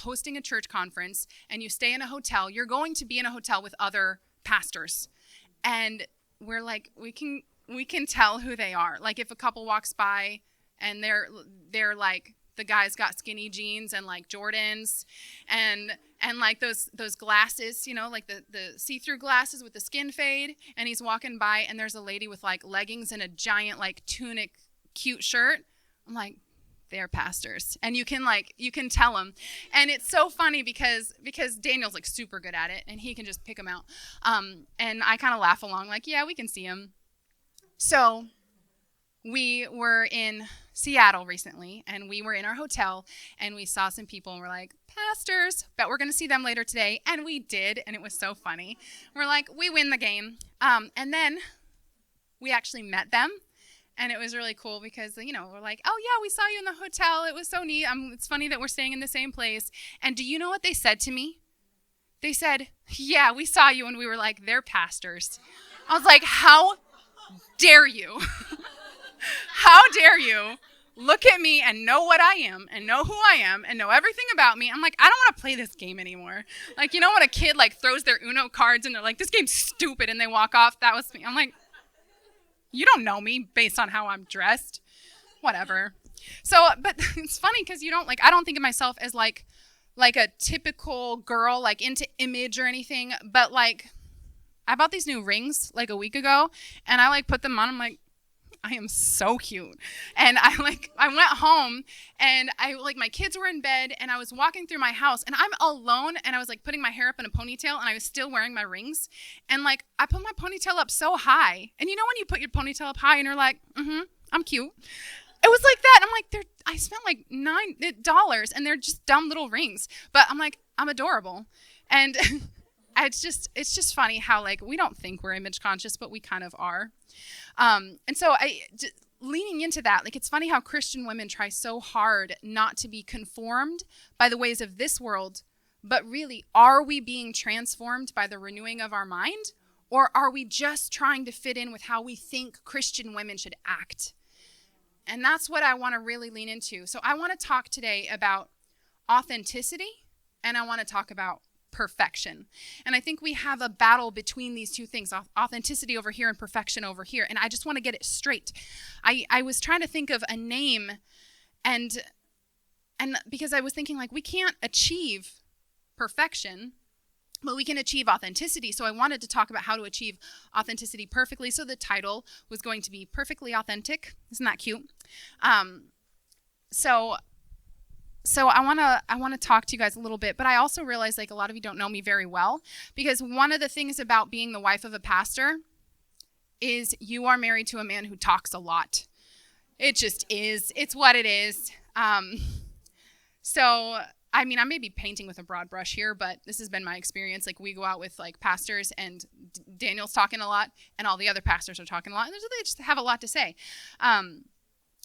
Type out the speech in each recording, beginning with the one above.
hosting a church conference and you stay in a hotel, you're going to be in a hotel with other pastors. And we're like, we can tell who they are. Like if a couple walks by and they're like, the guy's got skinny jeans and like Jordans and like those glasses, like the see-through glasses with the skin fade, and he's walking by and there's a lady with like leggings and a giant like tunic cute shirt. I'm like, they're pastors. And you can tell them. And it's so funny because Daniel's like super good at it and he can just pick them out. And I kind of laugh along like, yeah, we can see them. So we were in Seattle recently, and we were in our hotel, and we saw some people, and we're like, pastors, bet we're going to see them later today. And we did, and it was so funny. We're like, we win the game. And then we actually met them, and it was really cool because, we're like, oh, yeah, we saw you in the hotel. It was so neat. It's funny that we're staying in the same place. And do you know what they said to me? They said, yeah, we saw you, and we were like, they're pastors. I was like, how dare you? How dare you look at me and know what I am and know who I am and know everything about me? I'm like, I don't want to play this game anymore. Like, when a kid like throws their Uno cards and they're like, this game's stupid, and they walk off. That was me. I'm like, you don't know me based on how I'm dressed. Whatever. So, but it's funny because I don't think of myself as like a typical girl, like into image or anything. But like, I bought these new rings like a week ago, and I like put them on. I'm like, I am so cute. And I went home, and my kids were in bed, and I was walking through my house, and I'm alone, and I was like putting my hair up in a ponytail, and I was still wearing my rings. And like, I put my ponytail up so high. And when you put your ponytail up high and you're like, I'm cute. It was like that. I'm like, I spent like $9, and they're just dumb little rings. But I'm like, I'm adorable. And it's just funny how like, we don't think we're image conscious, but we kind of are. And so leaning into that, like, it's funny how Christian women try so hard not to be conformed by the ways of this world, but really, are we being transformed by the renewing of our mind, or are we just trying to fit in with how we think Christian women should act? And that's what I want to really lean into. So I want to talk today about authenticity, and I want to talk about perfection. And I think we have a battle between these two things, authenticity over here and perfection over here. And I just want to get it straight. I was trying to think of a name, and because I was thinking like, we can't achieve perfection, but we can achieve authenticity. So I wanted to talk about how to achieve authenticity perfectly. So the title was going to be Perfectly Authentic. Isn't that cute? So I want to talk to you guys a little bit, but I also realize like a lot of you don't know me very well, because one of the things about being the wife of a pastor is you are married to a man who talks a lot. It just is. It's what it is. So I may be painting with a broad brush here, but this has been my experience. Like, we go out with like pastors, and Daniel's talking a lot, and all the other pastors are talking a lot, and they just have a lot to say.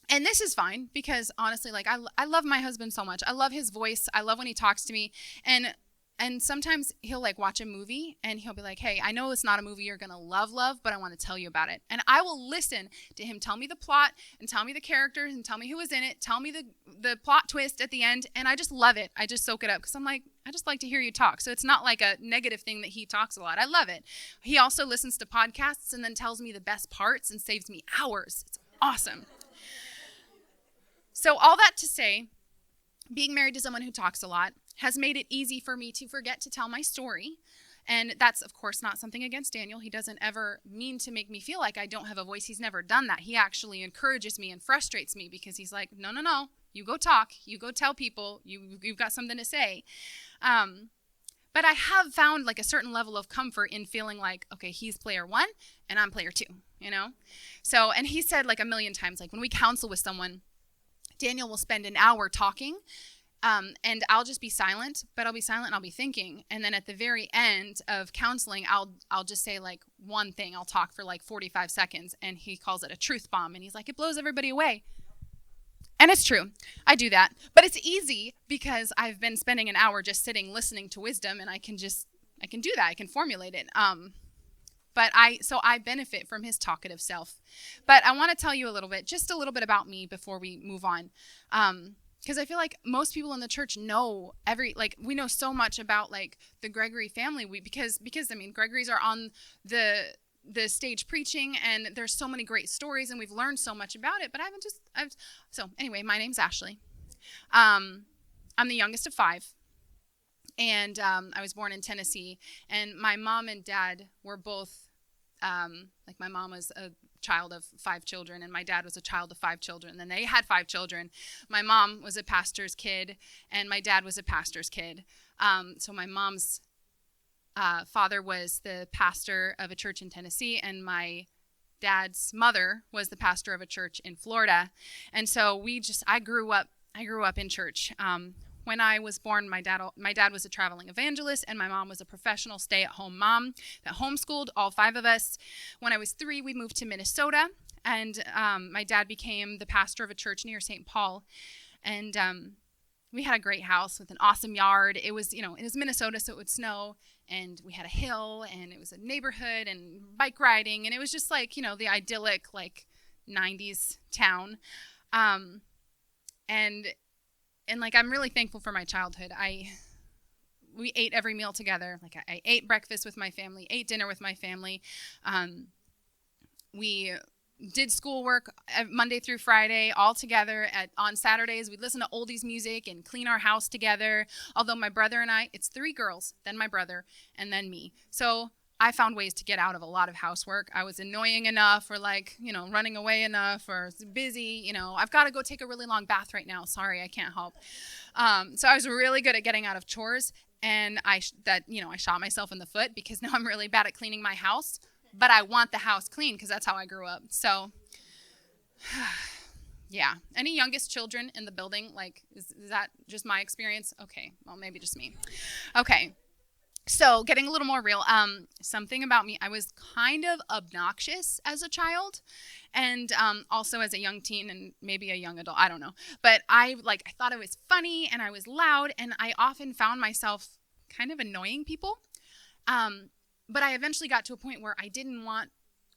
And this is fine because honestly, like I love my husband so much. I love his voice. I love when he talks to me. And sometimes he'll like watch a movie and he'll be like, hey, I know it's not a movie you're going to love, but I want to tell you about it. And I will listen to him tell me the plot and tell me the characters and tell me who was in it, tell me the plot twist at the end. And I just love it. I just soak it up because I'm like, I just like to hear you talk. So it's not like a negative thing that he talks a lot. I love it. He also listens to podcasts and then tells me the best parts and saves me hours. It's awesome. So all that to say, being married to someone who talks a lot has made it easy for me to forget to tell my story. And that's, of course, not something against Daniel. He doesn't ever mean to make me feel like I don't have a voice. He's never done that. He actually encourages me and frustrates me because he's like, no, you go talk. You go tell people. You've got something to say. But I have found like a certain level of comfort in feeling like, okay, he's player one and I'm player two, So, and he said like a million times, like when we counsel with someone, Daniel will spend an hour talking, and I'll just be silent, but I'll be silent and I'll be thinking. And then at the very end of counseling, I'll just say like one thing. I'll talk for like 45 seconds, and he calls it a truth bomb. And he's like, it blows everybody away. And it's true. I do that. But it's easy because I've been spending an hour just sitting listening to wisdom, and I can do that. I can formulate it. So I benefit from his talkative self. But I want to tell you just a little bit about me before we move on. because I feel like most people in the church know we know so much about like the Gregory family. Because I mean, Gregory's are on the stage preaching, and there's so many great stories, and we've learned so much about it. But so anyway, my name's Ashley. I'm the youngest of 5, and I was born in Tennessee. And my mom and dad were both like my mom was a child of 5 children, and my dad was a child of 5 children. And they had 5 children. My mom was a pastor's kid, and my dad was a pastor's kid. So my mom's father was the pastor of a church in Tennessee, and my dad's mother was the pastor of a church in Florida. And so I grew up in church. When I was born, my dad was a traveling evangelist, and my mom was a professional stay-at-home mom that homeschooled all 5 of us. When I was 3, we moved to Minnesota, and my dad became the pastor of a church near St. Paul. And we had a greit house with an awesome yard. It was Minnesota, so it would snow, and we had a hill, and it was a neighborhood and bike riding, and it was just like, the idyllic like 90s town. And like, I'm really thankful for my childhood. We ate every meal together. Like I ate breakfast with my family, ate dinner with my family. We did schoolwork Monday through Friday all together. On Saturdays, we'd listen to oldies music and clean our house together. Although my brother and it's 3 girls, then my brother, and then me. So I found ways to get out of a lot of housework. I was annoying enough, or like, running away enough, or busy. I've got to go take a really long bath right now. Sorry, I can't help. So I was really good at getting out of chores, and I shot myself in the foot because now I'm really bad at cleaning my house. But I want the house clean because that's how I grew up. So, yeah. Any youngest children in the building? Like, is that just my experience? Okay, well, maybe just me. Okay. So getting a little more real, something about me, I was kind of obnoxious as a child, and also as a young teen and maybe a young adult, I don't know. But I thought it was funny, and I was loud, and I often found myself kind of annoying people. But I eventually got to a point where I didn't want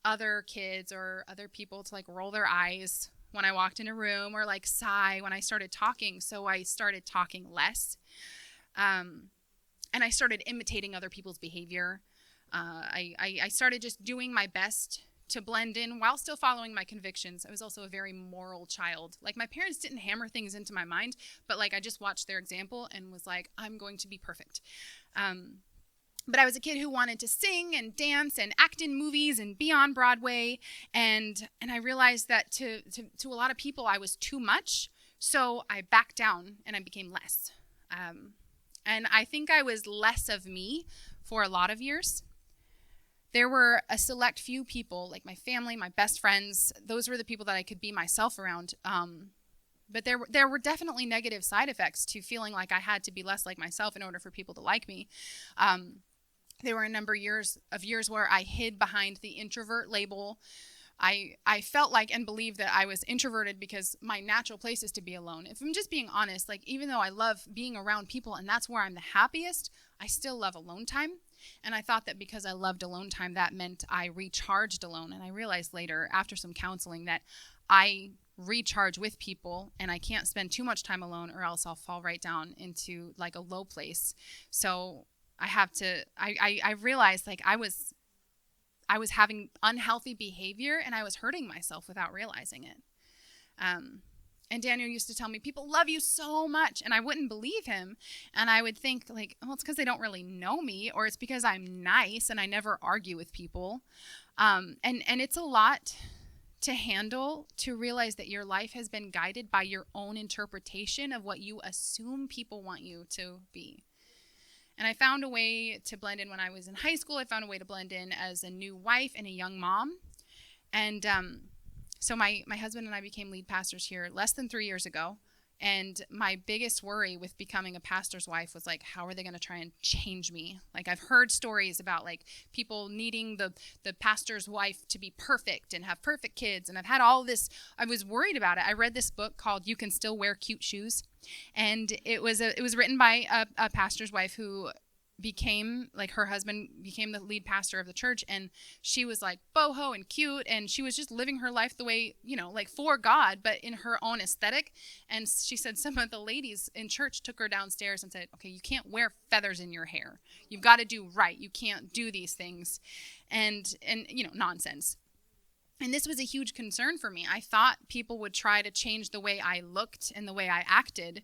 other kids or other people to like roll their eyes when I walked in a room, or like sigh when I started talking. So I started talking less. And I started imitating other people's behavior. I started just doing my best to blend in while still following my convictions. I was also a very moral child. Like, my parents didn't hammer things into my mind, but like I just watched their example and was like, I'm going to be perfect. But I was a kid who wanted to sing and dance and act in movies and be on Broadway. And I realized that to a lot of people, I was too much. So I backed down and I became less. And I think I was less of me for a lot of years. There were a select few people, like my family, my best friends. Those were the people that I could be myself around. But there were definitely negative side effects to feeling like I had to be less like myself in order for people to like me. There were a number of years where I hid behind the introvert label. I felt like and believed that I was introverted because my natural place is to be alone. If I'm just being honest, like, even though I love being around people and that's where I'm the happiest, I still love alone time. And I thought that because I loved alone time, that meant I recharged alone. And I realized later, after some counseling, that I recharge with people and I can't spend too much time alone, or else I'll fall right down into like a low place. So I realized like I was having unhealthy behavior and I was hurting myself without realizing it. And Daniel used to tell me, people love you so much, and I wouldn't believe him. And I would think like, well, it's because they don't really know me, or it's because I'm nice and I never argue with people. And it's a lot to handle, to realize that your life has been guided by your own interpretation of what you assume people want you to be. And I found a way to blend in when I was in high school. I found a way to blend in as a new wife and a young mom. And so my husband and I became lead pastors here less than 3 years ago. And my biggest worry with becoming a pastor's wife was like, how are they going to try and change me? Like, I've heard stories about like people needing the pastor's wife to be perfect and have perfect kids. And I've had all this. I was worried about it. I read this book called You Can Still Wear Cute Shoes. And it was written by a pastor's wife who became, like, her husband became the lead pastor of the church, and she was like boho and cute, and she was just living her life the way, like, for God, but in her own aesthetic. And she said some of the ladies in church took her downstairs and said, okay, you can't wear feathers in your hair. You've got to do right. You can't do these things. And nonsense. And this was a huge concern for me. I thought people would try to change the way I looked and the way I acted.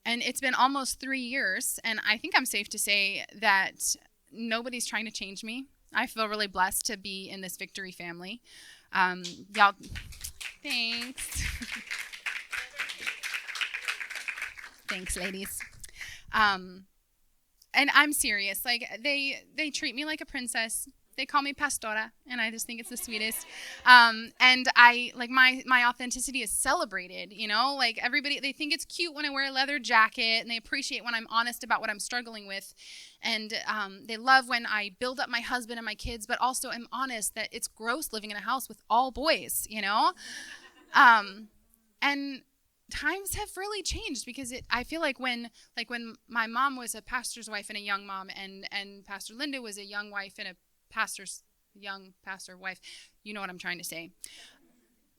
And it's been almost 3 years, and I think I'm safe to say that nobody's trying to change me. I feel really blessed to be in this Victory family. Y'all, thanks. Thanks, ladies. And I'm serious. Like, they treat me like a princess. They call me Pastora, and I just think it's the sweetest. And I, like, my authenticity is celebrated, like, everybody, they think it's cute when I wear a leather jacket, and they appreciate when I'm honest about what I'm struggling with. And they love when I build up my husband and my kids, but also I'm honest that it's gross living in a house with all boys, And times have really changed, because I feel like when my mom was a pastor's wife and a young mom, and Pastor Linda was a young wife and a young pastor wife, you know what I'm trying to say.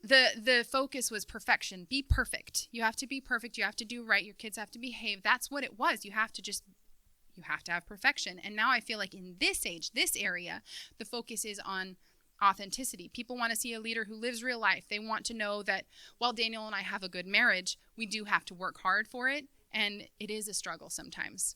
The focus was perfection. Be perfect. You have to be perfect. You have to do right. Your kids have to behave. That's what it was. You have to have perfection. And now I feel like in this age, this area, the focus is on authenticity. People want to see a leader who lives real life. They want to know that while Daniel and I have a good marriage, we do have to work hard for it. And it is a struggle sometimes.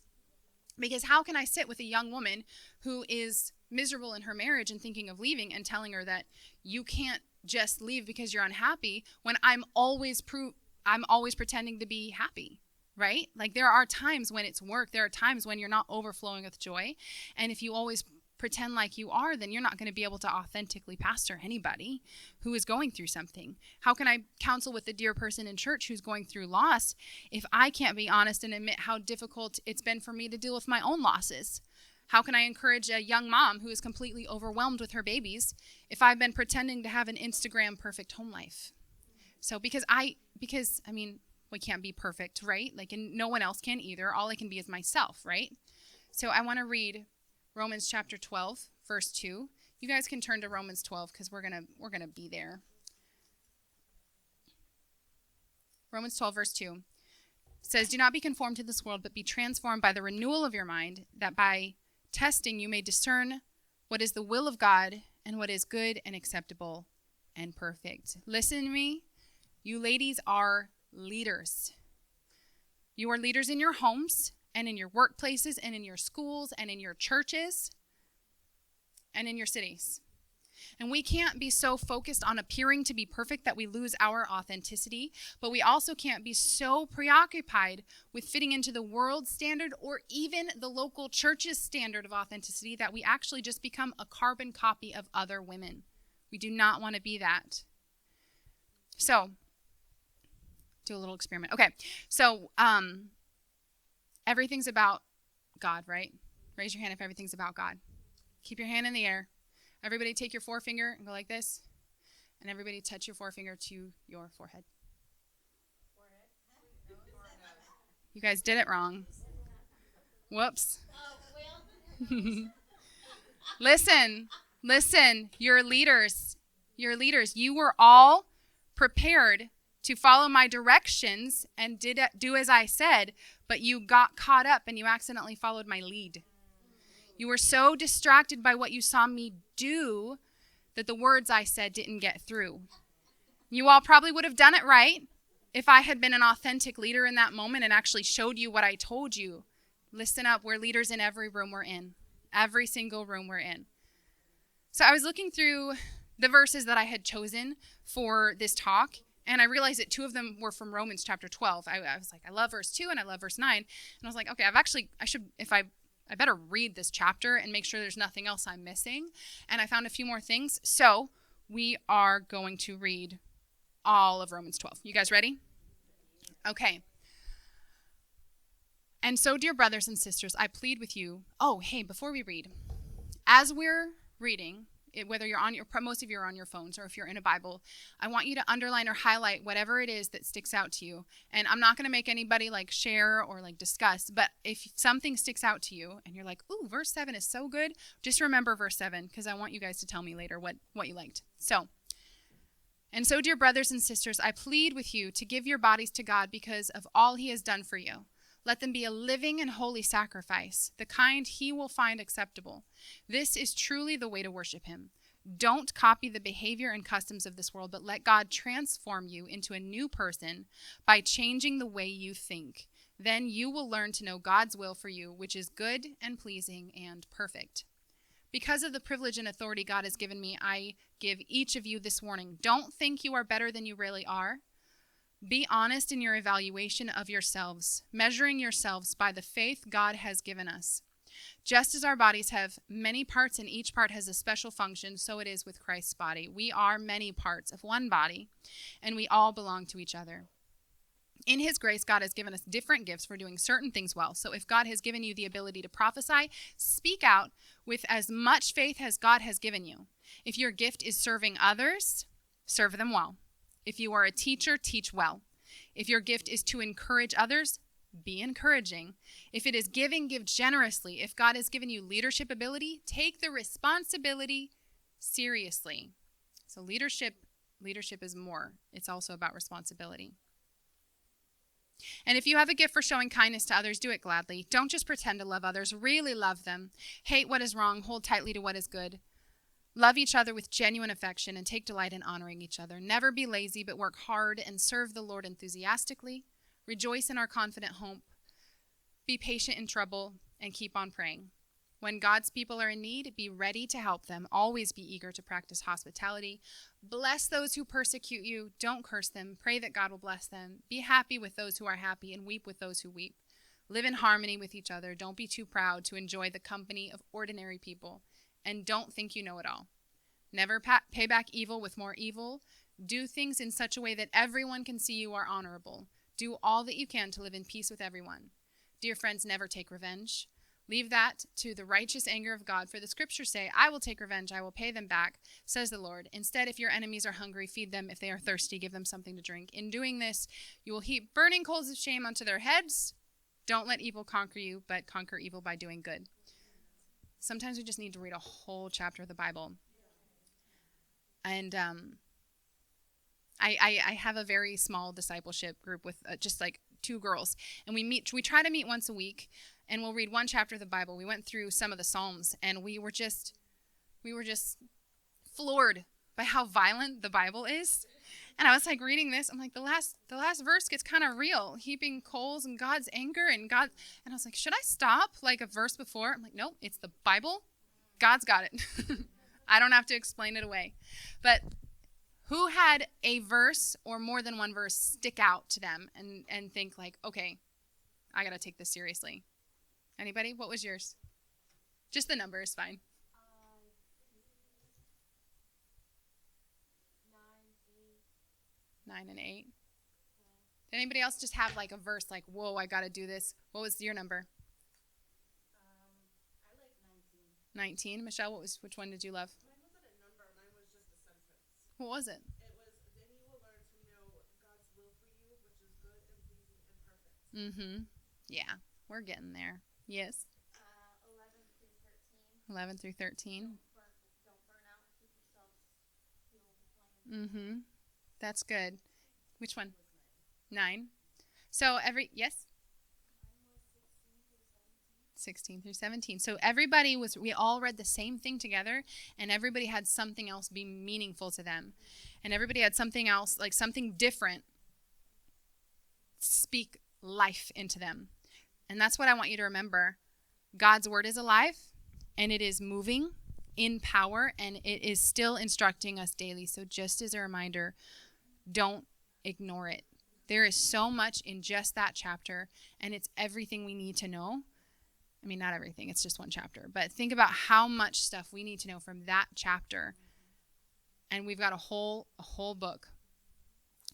Because how can I sit with a young woman who is miserable in her marriage and thinking of leaving, and telling her that you can't just leave because you're unhappy, when I'm always pretending to be happy, right? Like, there are times when it's work. There are times when you're not overflowing with joy. And if you always pretend like you are, then you're not going to be able to authentically pastor anybody who is going through something. How can I counsel with a dear person in church who's going through loss if I can't be honest and admit how difficult it's been for me to deal with my own losses? How can I encourage a young mom who is completely overwhelmed with her babies if I've been pretending to have an Instagram perfect home life? So because we can't be perfect, right? Like, and no one else can either. All I can be is myself, right? So I want to read Romans chapter 12, verse 2. You guys can turn to Romans 12, because we're gonna be there. Romans 12, verse 2 says, "Do not be conformed to this world, but be transformed by the renewal of your mind, that by testing you may discern what is the will of God, and what is good and acceptable and perfect." Listen to me. You ladies are leaders. You are leaders in your homes, and in your workplaces, and in your schools, and in your churches, and in your cities. And we can't be so focused on appearing to be perfect that we lose our authenticity, but we also can't be so preoccupied with fitting into the world's standard or even the local church's standard of authenticity that we actually just become a carbon copy of other women. We do not want to be that. So, do a little experiment. Okay, so everything's about God, right? Raise your hand if everything's about God. Keep your hand in the air. Everybody take your forefinger and go like this. And everybody touch your forefinger to your forehead. You guys did it wrong. Whoops. Listen, you're leaders. You were all prepared to follow my directions and do as I said, but you got caught up and you accidentally followed my lead. You were so distracted by what you saw me do that the words I said didn't get through. You all probably would have done it right if I had been an authentic leader in that moment and actually showed you what I told you. Listen up, we're leaders in every room we're in. Every single room we're in. So I was looking through the verses that I had chosen for this talk, and I realized that 2 of them were from Romans chapter 12. I was like, I love verse 2 and I love verse 9. And I was like, okay, I better read this chapter and make sure there's nothing else I'm missing. And I found a few more things. So we are going to read all of Romans 12. You guys ready? Okay. "And so, dear brothers and sisters, I plead with you." Oh, hey, before we read, as we're reading, whether you're on most of you are on your phones, or if you're in a Bible, I want you to underline or highlight whatever it is that sticks out to you. And I'm not going to make anybody like share or like discuss, but if something sticks out to you and you're like, ooh, verse 7 is so good, just remember verse 7, because I want you guys to tell me later what you liked. And so, dear brothers and sisters, I plead with you to give your bodies to God because of all he has done for you. Let them be a living and holy sacrifice, the kind he will find acceptable. This is truly the way to worship him. Don't copy the behavior and customs of this world, but let God transform you into a new person by changing the way you think. Then you will learn to know God's will for you, which is good and pleasing and perfect. Because of the privilege and authority God has given me, I give each of you this warning. Don't think you are better than you really are. Be honest in your evaluation of yourselves, measuring yourselves by the faith God has given us. Just as our bodies have many parts and each part has a special function, so it is with Christ's body. We are many parts of one body, and we all belong to each other. In his grace, God has given us different gifts for doing certain things well. So if God has given you the ability to prophesy, speak out with as much faith as God has given you. If your gift is serving others, serve them well. If you are a teacher, teach well. If your gift is to encourage others, be encouraging. If it is giving, give generously. If God has given you leadership ability, take the responsibility seriously. So leadership is more. It's also about responsibility. And if you have a gift for showing kindness to others, do it gladly. Don't just pretend to love others. Really love them. Hate what is wrong. Hold tightly to what is good. Love each other with genuine affection and take delight in honoring each other. Never be lazy, but work hard and serve the Lord enthusiastically. Rejoice in our confident hope. Be patient in trouble and keep on praying. When God's people are in need, be ready to help them. Always be eager to practice hospitality. Bless those who persecute you. Don't curse them. Pray that God will bless them. Be happy with those who are happy and weep with those who weep. Live in harmony with each other. Don't be too proud to enjoy the company of ordinary people. And don't think you know it all. Never pay back evil with more evil. Do things in such a way that everyone can see you are honorable. Do all that you can to live in peace with everyone. Dear friends, never take revenge. Leave that to the righteous anger of God, for the scriptures say, I will take revenge, I will pay them back, says the Lord. Instead, if your enemies are hungry, feed them. If they are thirsty, give them something to drink. In doing this, you will heap burning coals of shame onto their heads. Don't let evil conquer you, but conquer evil by doing good. Sometimes we just need to read a whole chapter of the Bible. And I have a very small discipleship group with just like 2 girls. And we try to meet once a week. And we'll read one chapter of the Bible. We went through some of the Psalms, and we were just floored by how violent the Bible is. And I was like reading this, I'm like, the last verse gets kind of real, heaping coals and God's anger and God. And I was like, should I stop like a verse before? I'm like, nope, it's the Bible. God's got it. I don't have to explain it away. But who had a verse or more than one verse stick out to them and think like, okay, I got to take this seriously? Anybody? What was yours? Just the number is fine. 9 and 8. Did anybody else just have like a verse like, whoa, I got to do this? What was your number? I like 19. 19. Michelle, which one did you love? Mine wasn't a number. Mine was just a sentence. What was it? It was, then you will learn to know God's will for you, which is good and pleasing and perfect. Mm-hmm. Yeah, we're getting there. Yes. 11 through 13. Don't burn out. Keep yourselves fueled with flame. Mm-hmm. That's good. Which one? 9. So yes? 16 through 17. So we all read the same thing together, and everybody had something else be meaningful to them. And everybody had something else, like something different, speak life into them. And that's what I want you to remember. God's word is alive, and it is moving in power, and it is still instructing us daily. So just as a reminder, don't ignore it. There is so much in just that chapter, and it's everything we need to know. I mean, not everything. It's just one chapter. But think about how much stuff we need to know from that chapter. And we've got a whole book.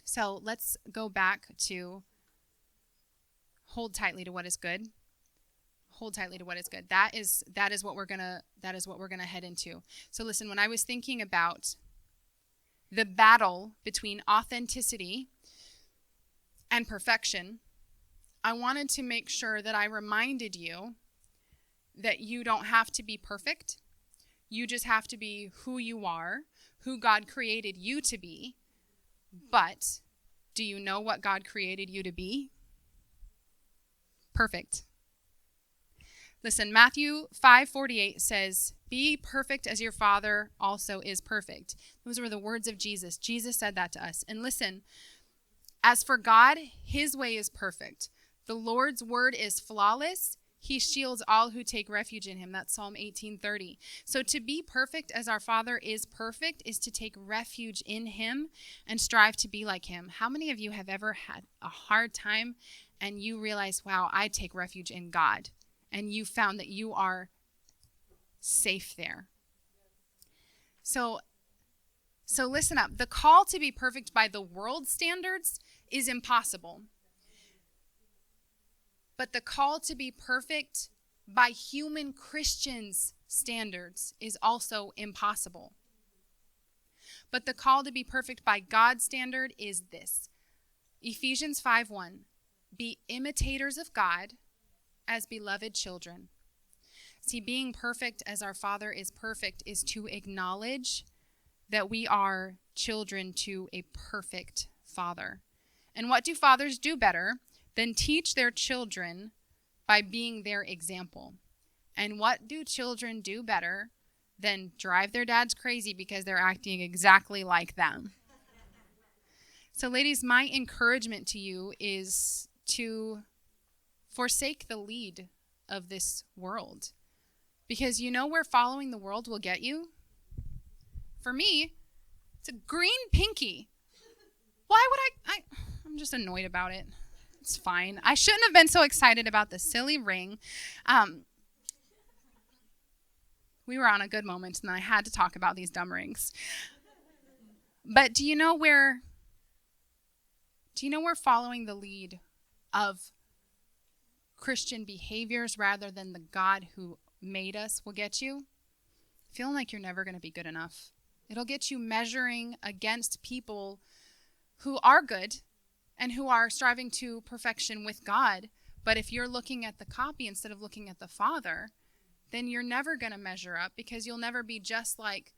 So let's go back to hold tightly to what is good. Hold tightly to what is good. That is what we're gonna head into. So listen, when I was thinking about the battle between authenticity and perfection, I wanted to make sure that I reminded you that you don't have to be perfect. You just have to be who you are, who God created you to be. But do you know what God created you to be? Perfect. Listen, Matthew 5:48 says, "Be perfect as your Father also is perfect." Those were the words of Jesus. Jesus said that to us. And listen, as for God, his way is perfect. The Lord's word is flawless. He shields all who take refuge in him. That's Psalm 18:30. So to be perfect as our Father is perfect is to take refuge in him and strive to be like him. How many of you have ever had a hard time and you realize, wow, I take refuge in God, and you found that you are safe there? So listen up. The call to be perfect by the world's standards is impossible. But the call to be perfect by human Christians' standards is also impossible. But the call to be perfect by God's standard is this. Ephesians 5:1. Be imitators of God as beloved children. See, being perfect as our Father is perfect is to acknowledge that we are children to a perfect Father. And what do fathers do better than teach their children by being their example? And what do children do better than drive their dads crazy because they're acting exactly like them? So ladies, my encouragement to you is to forsake the lead of this world. Because you know where following the world will get you? For me, it's a green pinky. Why would I'm just annoyed about it. It's fine. I shouldn't have been so excited about the silly ring. We were on a good moment, and then I had to talk about these dumb rings. But do you know where following the lead of Christian behaviors rather than the God who made us will get you? Feeling like you're never going to be good enough. It'll get you measuring against people who are good and who are striving to perfection with God. But if you're looking at the copy instead of looking at the Father, then you're never going to measure up, because you'll never be just like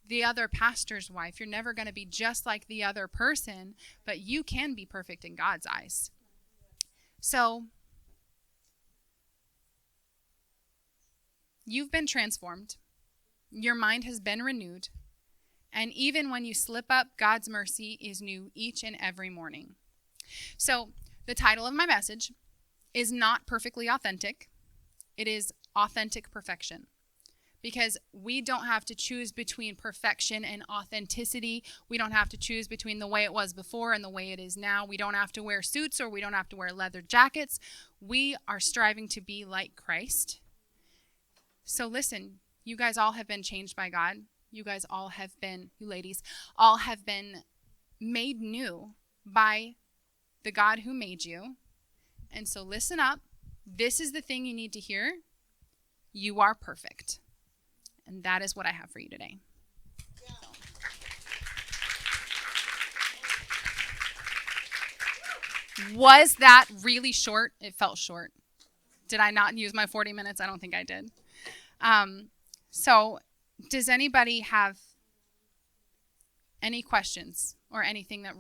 the other pastor's wife. You're never going to be just like the other person, but you can be perfect in God's eyes. So you've been transformed. Your mind has been renewed. And even when you slip up, God's mercy is new each and every morning. So the title of my message is not perfectly authentic. It is authentic perfection. Because we don't have to choose between perfection and authenticity. We don't have to choose between the way it was before and the way it is now. We don't have to wear suits, or we don't have to wear leather jackets. We are striving to be like Christ. So listen, you guys all have been changed by God. You ladies, all have been made new by the God who made you. And so listen up. This is the thing you need to hear. You are perfect. And that is what I have for you today. Was that really short? It felt short. Did I not use my 40 minutes? I don't think I did. So does anybody have any questions or anything that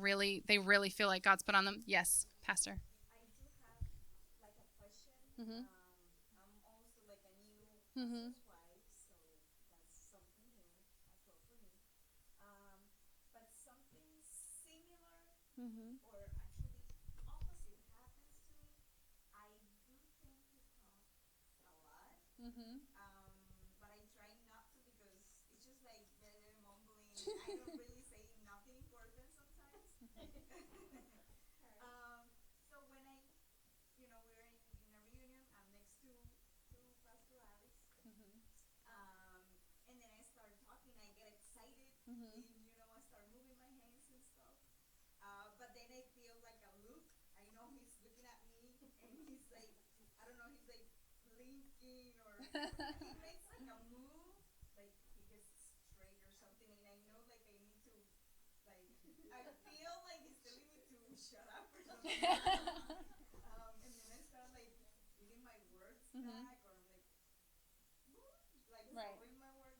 they really feel like God's put on them? Yes, Pastor. I do have like a question. Mm-hmm. I'm also like a new Mm-hmm. pastor's wife, so that's something new as well for me. But something similar, Mm-hmm. or actually opposite, happens to me. I do tend to talk a lot, Mm-hmm. but I try not to, because it's just like very mumbling. I don't really say nothing important sometimes. So when we're in a reunion. I'm next to Pastor Alex. And then I start talking. I get excited, Mm-hmm. and I start moving my hands and stuff. But then I feel like a look. I know he's looking at me, and he's like, I don't know, he's like he makes like a move, like he gets straight or something, and I know like I need to, like I feel like he's telling me to shut up or something. And then I start like getting my words back, or I'm like, like Right. slowing my words.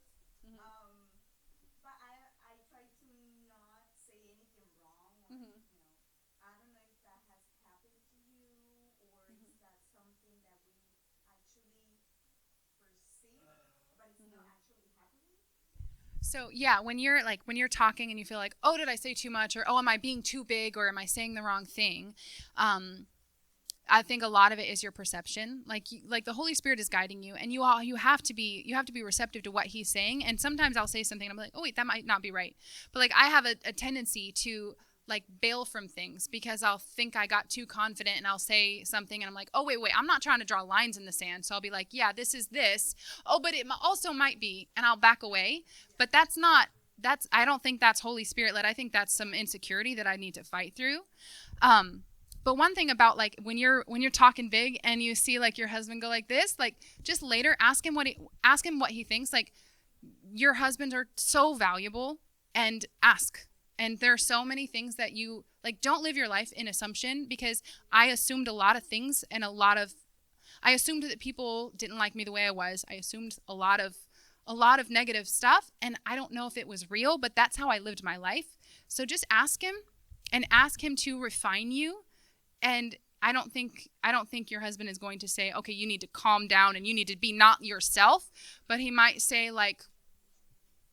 But I try to not say anything wrong, or I don't know if that has happened to you, or is that something that we actually perceive, but it's not actually happening. So yeah, when you're talking and you feel like, oh, did I say too much, or oh, am I being too big, or am I saying the wrong thing? I think a lot of it is your perception. Like the Holy Spirit is guiding you, and you have to be receptive to what He's saying. And sometimes I'll say something, and I'm like, oh wait, that might not be right. But like I have a tendency to like bail from things because I'll think I got too confident, and I'll say something, and I'm like, oh wait, I'm not trying to draw lines in the sand. So I'll be like, yeah, this is this. Oh, but it also might be, and I'll back away. But I don't think that's Holy Spirit led. I think that's some insecurity that I need to fight through. But one thing about like when you're talking big and you see like your husband go like this, like just later ask him what he thinks. Like your husbands are so valuable, and ask. And there are so many things that you like. Don't live your life in assumption, because I assumed a lot of things, and I assumed that people didn't like me the way I was. I assumed a lot of negative stuff, and I don't know if it was real, but that's how I lived my life. So just ask him, and ask him to refine you. And I don't think your husband is going to say, okay, you need to calm down and you need to be not yourself. But he might say like,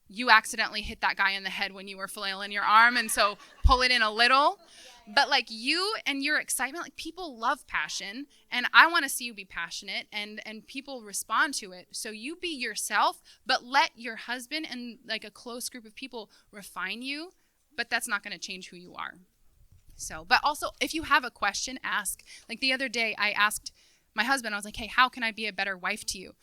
you accidentally hit that guy in the head when you were flailing your arm, and so pull it in a little. But like you and your excitement, like people love passion, and I want to see you be passionate, and people respond to it. So you be yourself, but let your husband and like a close group of people refine you, but that's not going to change who you are. So, but also if you have a question, ask. Like the other day I asked my husband, I was like, hey, how can I be a better wife to you?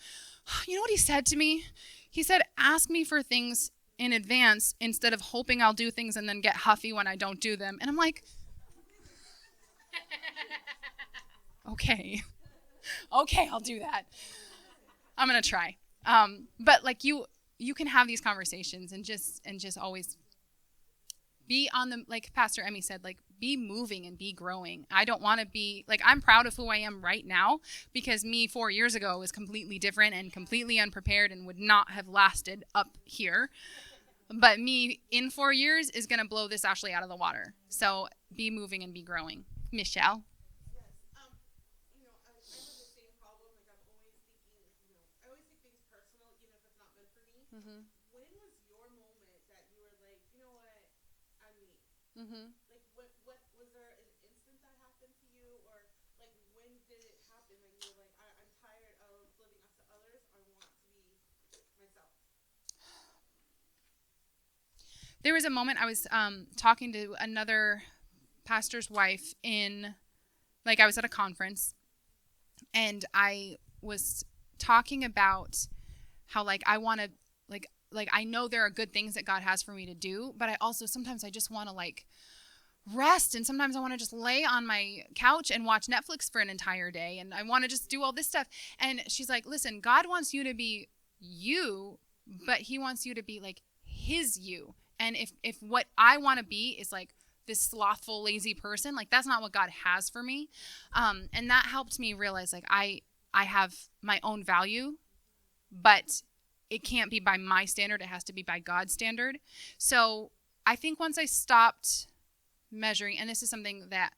You know what he said to me? He said, ask me for things in advance instead of hoping I'll do things and then get huffy when I don't do them. And I'm like, okay, I'll do that. I'm going to try. But like you can have these conversations and just always be on the, like Pastor Emmy said, like be moving and be growing. I don't want to be, like I'm proud of who I am right now, because me 4 years ago was completely different and completely unprepared and would not have lasted up here. But me in 4 years is going to blow this Ashley out of the water. So be moving and be growing. Michelle? Yes. I have the same problem. Like I'm always thinking, I always take things personal, even if it's not meant for me. Mm-hmm. When was your moment that you were like, you know what, I'm me? Mm-hmm. Like, what was there an instant that happened to you, or like when did it happen that you were like, I'm tired of living up to others. I want to be myself. There was a moment I was talking to another pastor's wife I was at a conference, and I was talking about how like I want to like I know there are good things that God has for me to do, but I also sometimes I just want to like rest, and sometimes I want to just lay on my couch and watch Netflix for an entire day, and I want to just do all this stuff. And she's like, listen, God wants you to be you, but He wants you to be like His you. And if what I want to be is like this slothful, lazy person, like that's not what God has for me. And that helped me realize like I have my own value, but it can't be by my standard. It has to be by God's standard. So I think once I stopped measuring, and this is something that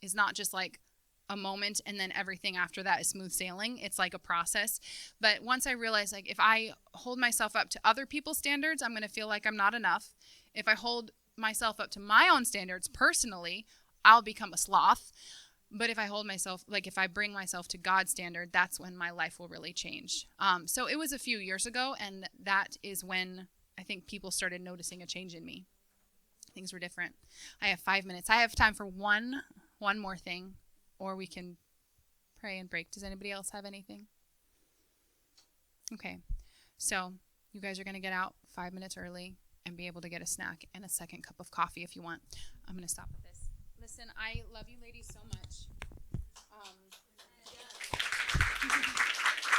is not just like a moment and then everything after that is smooth sailing. It's like a process. But once I realized like if I hold myself up to other people's standards, I'm going to feel like I'm not enough. If I hold myself up to my own standards personally, I'll become a sloth. But if I hold myself, like if I bring myself to God's standard, that's when my life will really change. So it was a few years ago, and that is when I think people started noticing a change in me. Things were different. I have 5 minutes. I have time for one more thing, or we can pray and break. Does anybody else have anything? Okay. So you guys are going to get out 5 minutes early and be able to get a snack and a second cup of coffee if you want. I'm going to stop with this. Listen, I love you ladies so much.